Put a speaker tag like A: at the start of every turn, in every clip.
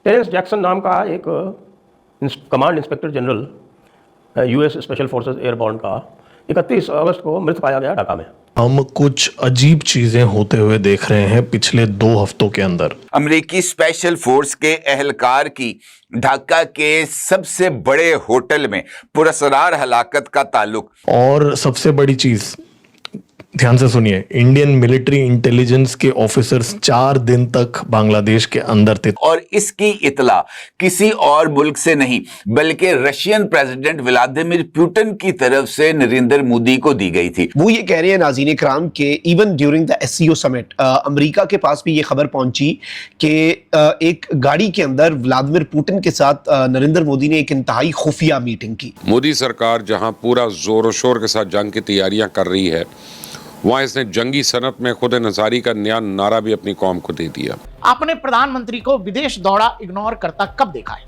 A: Terrence Jackson नाम का एक command inspector general US special forces airborne का 31 अगस्त को मृत पाया गया ढाका में।
B: हम कुछ अजीब चीजें होते हुए देख रहे हैं पिछले 2 हफ्तों के अंदर।
C: अमेरिकी स्पेशल फोर्स के एहलकार की ढाका के सबसे बड़े होटल में पुरस्कार हलाकत का ताल्लुक।
B: और सबसे बड़ी चीज, ध्यान से सुनिए, इंडियन मिलिट्री इंटेलिजेंस के ऑफिसर्स 4 दिन तक बांग्लादेश के अंदर थे
C: और इसकी इतला किसी और मुल्क से नहीं बल्कि रशियन प्रेसिडेंट व्लादिमीर पुतिन की तरफ से नरेंद्र मोदी को दी गई थी।
D: वो ये कह रहे हैं नाज़रीन इकराम के even during the SCO summit America के पास भी ये खबर पहुंची कि एक गाड़ी के अंदर व्लादिमीर पुतिन के साथ नरेंद्र मोदी ने एक इंतहाई खुफिया मीटिंग की।
E: मोदी सरकार जहां पूरा जोर शोर के साथ जंग की तैयारियां कर रही है, वहां इसने जंगी सनत में खुद नजारी का नया नारा भी अपनी कौम को दे दिया।
F: आपने प्रधानमंत्री को विदेश दौरा इग्नोर करता कब देखा है?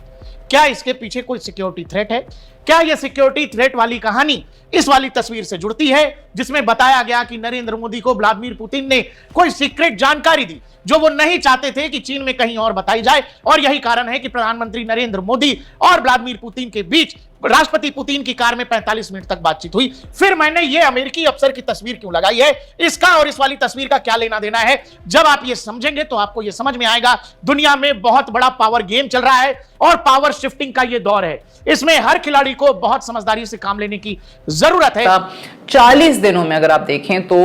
F: क्या इसके पीछे कोई सिक्योरिटी थ्रेट है? क्या यह सिक्योरिटी थ्रेट वाली कहानी इस वाली तस्वीर से जुड़ती है जिसमें बताया गया कि नरेंद्र मोदी को व्लादिमीर पुतिन ने कोई सीक्रेट जानकारी दी जो वो नहीं चाहते थे कि चीन में कहीं और बताई जाए, और यही कारण है कि प्रधानमंत्री नरेंद्र मोदी और व्लादिमीर पुतिन के बीच राष्ट्रपति पुतिन की कार में 45 मिनट तक बातचीत हुई। फिर मैंने ये अमेरिकी अफसर की तस्वीर क्यों लगाई है, इसका और इस वाली तस्वीर का क्या लेना देना है? जब आप ये समझेंगे तो आपको ये समझ में आएगा दुनिया में बहुत बड़ा पावर गेम चल रहा है और पावर शिफ्टिंग का ये दौर है। इसमें हर खिलाड़ी को बहुत समझदारी से काम लेने की जरूरत है।
G: 40 दिनों में अगर आप देखें तो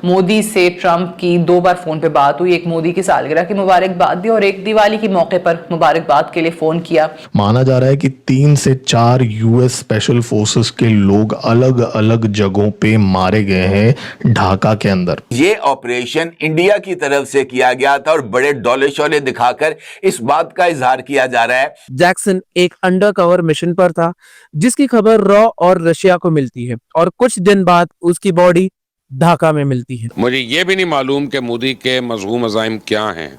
G: मोदी से ट्रंप की 2 बार फोन पे बात हुई। एक मोदी की सालगिरह की मुबारकबाद दी और एक दिवाली के मौके पर मुबारकबाद के लिए फोन किया।
B: माना जा रहा है कि 3 से 4 यूएस स्पेशल फोर्सेस के लोग अलग अलग जगहों पे मारे गए हैं ढाका के अंदर।
C: ये ऑपरेशन इंडिया की तरफ से किया गया था और बड़े डोले शोले दिखाकर इस बात का इजहार किया जा रहा है
H: जैक्सन एक अंडरकवर मिशन पर था जिसकी खबर रॉ और रशिया को मिलती है और कुछ दिन बाद उसकी बॉडी ढाका में मिलती है।
E: मुझे ये भी नहीं मालूम कि मोदी के मज़मूम अज़ाइम क्या हैं,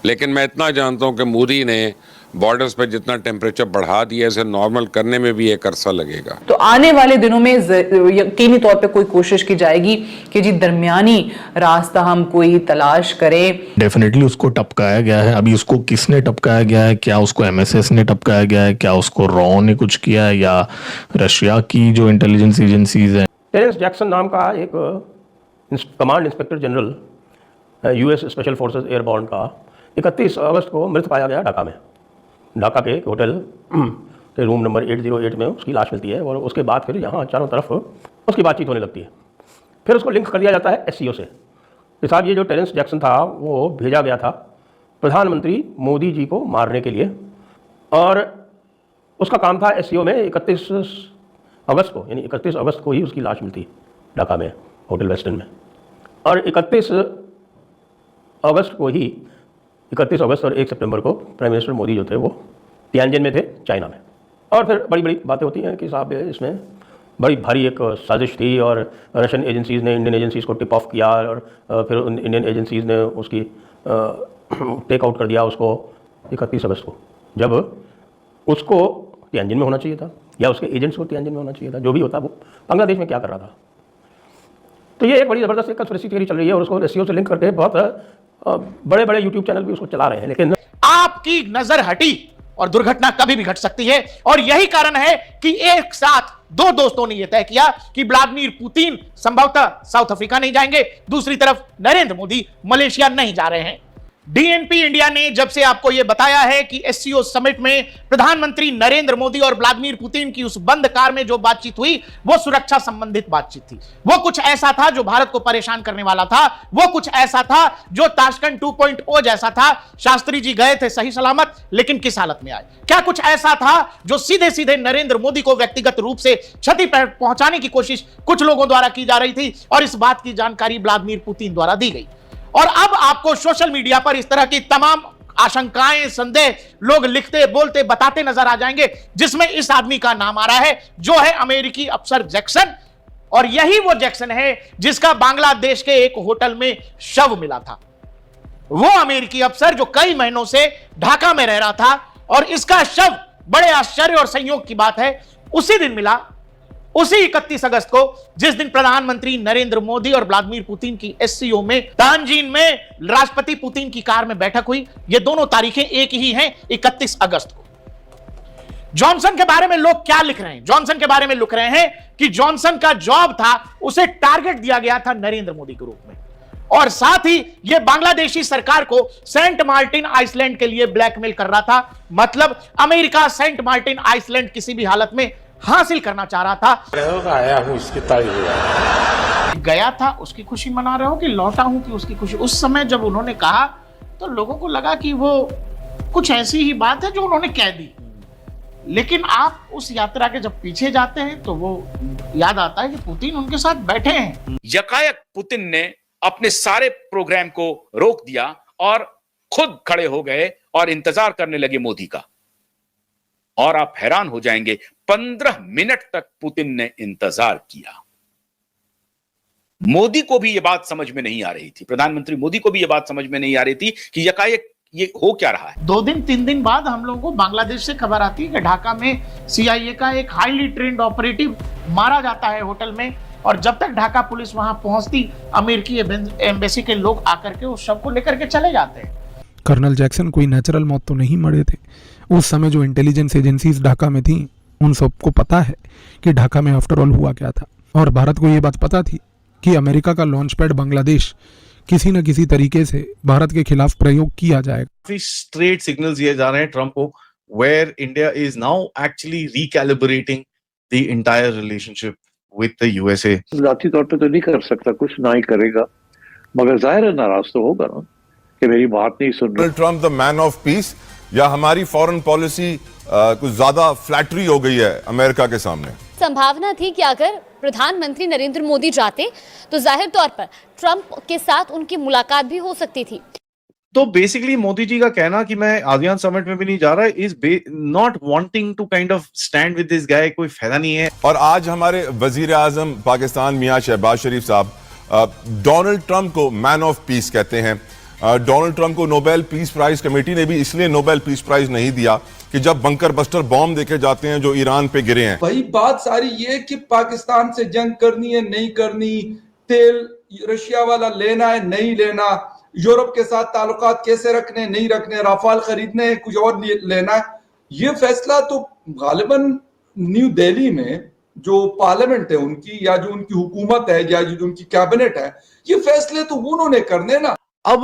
E: लेकिन मैं इतना जानता हूं कि मोदी ने बॉर्डर्स पे जितना टेम्परेचर बढ़ा दिया इसे नॉर्मल करने में भी एक अरसा लगेगा।
G: तो आने वाले दिनों में यकीनी तौर पे कोई कोशिश की जाएगी कि जी दरमियानी रास्ता हम कोई तलाश करें।
B: डेफिनेटली उसको टपकाया गया है। अभी उसको किसने टपकाया गया है, क्या उसको एमएसएस ने टपकाया गया है, क्या उसको रॉ ने कुछ किया है, या रशिया की जो इंटेलिजेंस एजेंसीज हैं।
A: टेरेंस जैक्सन नाम का एक command inspector general US special forces airborne का 31 अगस्त को मृत पाया गया ढाका में। ढाका के होटल के रूम नंबर 808 में उसकी लाश मिलती है और उसके बाद फिर यहाँ चारों तरफ उसकी बातचीत होने लगती है। फिर उसको लिंक कर दिया जाता है एससीओ से कि साहब ये जो टेरेंस जैक्सन था वो भेजा गया था प्रधानमंत्री मोदी जी को मारने के लिए, और उसका काम था एससीओ में 31 अगस्त को, यानी 31 अगस्त को ही उसकी लाश मिलती है ढाका में होटल वेस्टर्न में। और 31 अगस्त को ही 31 अगस्त और 1 सितंबर को प्राइम मिनिस्टर मोदी जो थे वो तियानजिन में थे, चाइना में। और फिर बड़ी बड़ी बातें होती हैं कि साहब इसमें बड़ी भारी एक साजिश थी और रशियन एजेंसीज़ ने इंडियन एजेंसीज़ को टिप ऑफ किया और फिर इंडियन एजेंसीज़ ने उसकी टेक आउट कर दिया उसको 31 अगस्त को, जब उसको तियानजिन में होना चाहिए था या उसके एजेंट्स को तियानजिन में होना चाहिए था। जो भी होता वो बांग्लादेश में क्या कर रहा था। तो ये एक बड़ी ज़बरदस्त एक कंस्पिरेसी थ्योरी चल रही है और उसको एससीओ से लिंक करके बहुत बड़े बड़े यूट्यूब चैनल भी उसको चला रहे हैं। लेकिन
F: आपकी नजर हटी और दुर्घटना कभी भी घट सकती है, और यही कारण है कि एक साथ 2 दोस्तों ने यह तय किया कि व्लादिमीर पुतिन संभवतः साउथ अफ्रीका नहीं जाएंगे, दूसरी तरफ नरेंद्र मोदी मलेशिया नहीं जा रहे हैं। डीएनपी इंडिया ने जब से आपको यह बताया है कि एससीओ समिट में प्रधानमंत्री नरेंद्र मोदी और व्लादिमीर पुतिन की उस बंद कार में जो बातचीत हुई वो सुरक्षा संबंधित बातचीत थी। वो कुछ ऐसा था जो भारत को परेशान करने वाला था, वो कुछ ऐसा था जो ताशकंद 2.0 जैसा था। शास्त्री जी गए थे सही सलामत, लेकिन किस हालत में आए? क्या कुछ ऐसा था जो सीधे सीधे नरेंद्र मोदी को व्यक्तिगत रूप से क्षति पहुंचाने की कोशिश कुछ लोगों द्वारा की जा रही थी, और इस बात की जानकारी व्लादिमीर पुतिन द्वारा दी गई। और अब आपको सोशल मीडिया पर इस तरह की तमाम आशंकाएं, संदेह लोग लिखते बोलते बताते नजर आ जाएंगे, जिसमें इस आदमी का नाम आ रहा है जो है अमेरिकी अफसर जैक्सन। और यही वो जैक्सन है जिसका बांग्लादेश के एक होटल में शव मिला था। वो अमेरिकी अफसर जो कई महीनों से ढाका में रह रहा था, और इसका शव, बड़े आश्चर्य और संयोग की बात है, उसी दिन मिला उसी 31 अगस्त को, जिस दिन प्रधानमंत्री नरेंद्र मोदी और व्लादिमीर पुतिन की एससीओ में तांजीन में राष्ट्रपति पुतिन की कार में बैठक हुई, ये दोनों तारीखें एक ही हैं, 31 अगस्त को। जॉनसन के बारे में लोग क्या लिख रहे हैं? जॉनसन के बारे में लिख रहे हैं कि जॉनसन का जॉब था, उसे टारगेट दिया गया था नरेंद्र मोदी के रूप में, और साथ ही यह बांग्लादेशी सरकार को सेंट मार्टिन आइसलैंड के लिए ब्लैकमेल कर रहा था। मतलब अमेरिका सेंट मार्टिन आइसलैंड किसी भी हालत में हासिल करना चाह रहा था।
I: आया हूं इसकी तारीफ
F: गया था उसकी खुशी मना रहे हो कि लौटा हूं कि उसकी खुशी? उस समय जब उन्होंने कहा तो लोगों को लगा कि वो कुछ ऐसी ही बात है जो उन्होंने कह दी, लेकिन आप उस यात्रा के जब पीछे जाते हैं तो वो याद आता है कि पुतिन उनके साथ बैठे हैं।
J: यकायक पुतिन ने अपने सारे प्रोग्राम को रोक दिया और खुद खड़े हो गए और इंतजार करने लगे मोदी का। और आप हैरान हो जाएंगे, 15 मिनट तक पुतिन ने इंतजार किया। मोदी को भी यह बात समझ में नहीं आ रही थी, प्रधानमंत्री मोदी को भी यह बात समझ में नहीं आ रही थी कि यकायक ये हो क्या रहा है।
F: 2 दिन 3 दिन बाद हम लोगों को बांग्लादेश से खबर आती है कि ढाका में CIA का एक हाईली ट्रेंड ऑपरेटिव मारा जाता है होटल में, और जब तक ढाका पुलिस वहां पहुंचती, अमेरिकी एम्बेसी के लोग आकर के उस शव को लेकर के चले जाते हैं।
K: कर्नल जैक्सन कोई नेचुरल मौत तो नहीं मरे थे। उस समय जो इंटेलिजेंस एजेंसीज ढाका में थी, उन सबको पता है कि ढाका में आफ्टर ऑल हुआ क्या था, और भारत को ये बात पता थी कि अमेरिका का लॉन्च पैड बांग्लादेश किसी न किसी तरीके से भारत के खिलाफ प्रयोग किया जाएगा।
L: काफी स्ट्रेट सिग्नल्स दिए जा रहे हैं ट्रम्प को, where India is now actually recalibrating the entire relationship with the USA.
I: जाती तौर पे तो नहीं कर सकता, कुछ ना ही करेगा, मगर जाहिर है नाराज तो होगा ना कि मेरी बात नहीं सुन रहे।
M: Trump the man of peace, या हमारी फॉरेन पॉलिसी कुछ ज्यादा फ्लैटरी हो गई है अमेरिका के सामने?
N: संभावना थी कि अगर प्रधानमंत्री नरेंद्र मोदी जाते तो जाहिर तौर पर ट्रंप के साथ उनकी मुलाकात भी हो सकती थी।
L: तो बेसिकली मोदी जी का कहना कि मैं आसियान समिट में भी नहीं जा रहा is not wanting to kind of stand with this guy, कोई फायदा नहीं है।
M: और आज हमारे वजीर आजम पाकिस्तान मियां शहबाज शरीफ साहब डोनाल्ड ट्रंप को मैन ऑफ पीस कहते हैं। डोनाल्ड ट्रंप को नोबेल पीस प्राइज कमेटी ने भी इसलिए नोबेल पीस प्राइज नहीं दिया कि जब बंकर बस्टर बॉम्ब देखे जाते हैं जो ईरान पे गिरे हैं।
O: भाई बात सारी ये कि पाकिस्तान से जंग करनी है नहीं करनी, तेल रशिया वाला लेना है नहीं लेना, यूरोप के साथ ताल्लुकात कैसे रखने नहीं रखने, राफाल खरीदने कुछ और लेना है, ये फैसला तो गालिबन न्यू दिल्ली में जो पार्लियामेंट है उनकी, या जो उनकी हुकूमत है, या जो उनकी कैबिनेट है, ये फैसले तो उन्होंने करने ना।
L: अब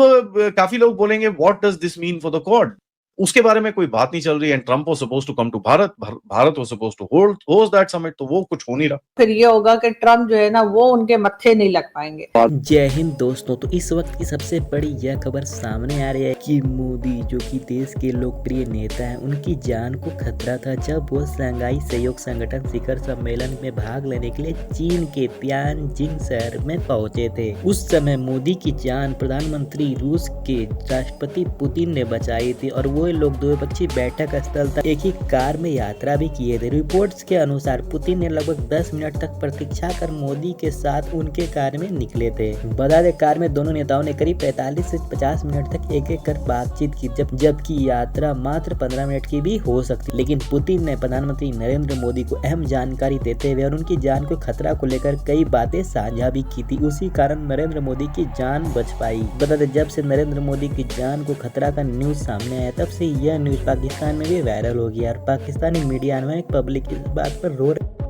L: काफी लोग बोलेंगे what does this mean for the quad, उसके बारे में कोई बात नहीं चल रही है। And Trump was supposed to come to Bharat, Bharat was supposed to host that summit, तो वो कुछ हो नहीं रहा।
P: फिर ये होगा कि ट्रम्प जो है ना वो उनके मत्थे नहीं लग पाएंगे।
Q: जय हिंद दोस्तों, तो इस वक्त की सबसे बड़ी यह खबर सामने आ रही है कि मोदी जो कि देश के लोकप्रिय नेता हैं, उनकी जान को खतरा था जब वो शंघाई सहयोग संगठन शिखर सम्मेलन में भाग लेने के लिए चीन के तियानजिन शहर में पहुंचे थे। उस समय मोदी की जान प्रधानमंत्री रूस के राष्ट्रपति पुतिन ने बचाई थी, और वो लोग द्विपक्षीय बैठक स्थल तक एक ही कार में यात्रा भी किए थे। रिपोर्ट्स के अनुसार पुतिन ने लगभग 10 मिनट तक प्रतीक्षा कर मोदी के साथ उनके कार में निकले थे। बता दें, कार में दोनों नेताओं ने करीब 45 से 50 मिनट तक एक एक कर बातचीत की, जबकि यात्रा मात्र 15 मिनट की भी हो सकती। लेकिन पुतिन ने प्रधानमंत्री नरेंद्र मोदी को अहम जानकारी देते हुए और उनकी जान को खतरा को लेकर कई बातें साझा भी की थी। उसी कारण नरेंद्र मोदी की जान बच पाई। बता दें, जब से नरेंद्र मोदी की जान को खतरा का न्यूज सामने आया, तब से यह न्यूज पाकिस्तान में भी वायरल हो गया और पाकिस्तानी मीडिया में पब्लिक इस बात पर रो रहे।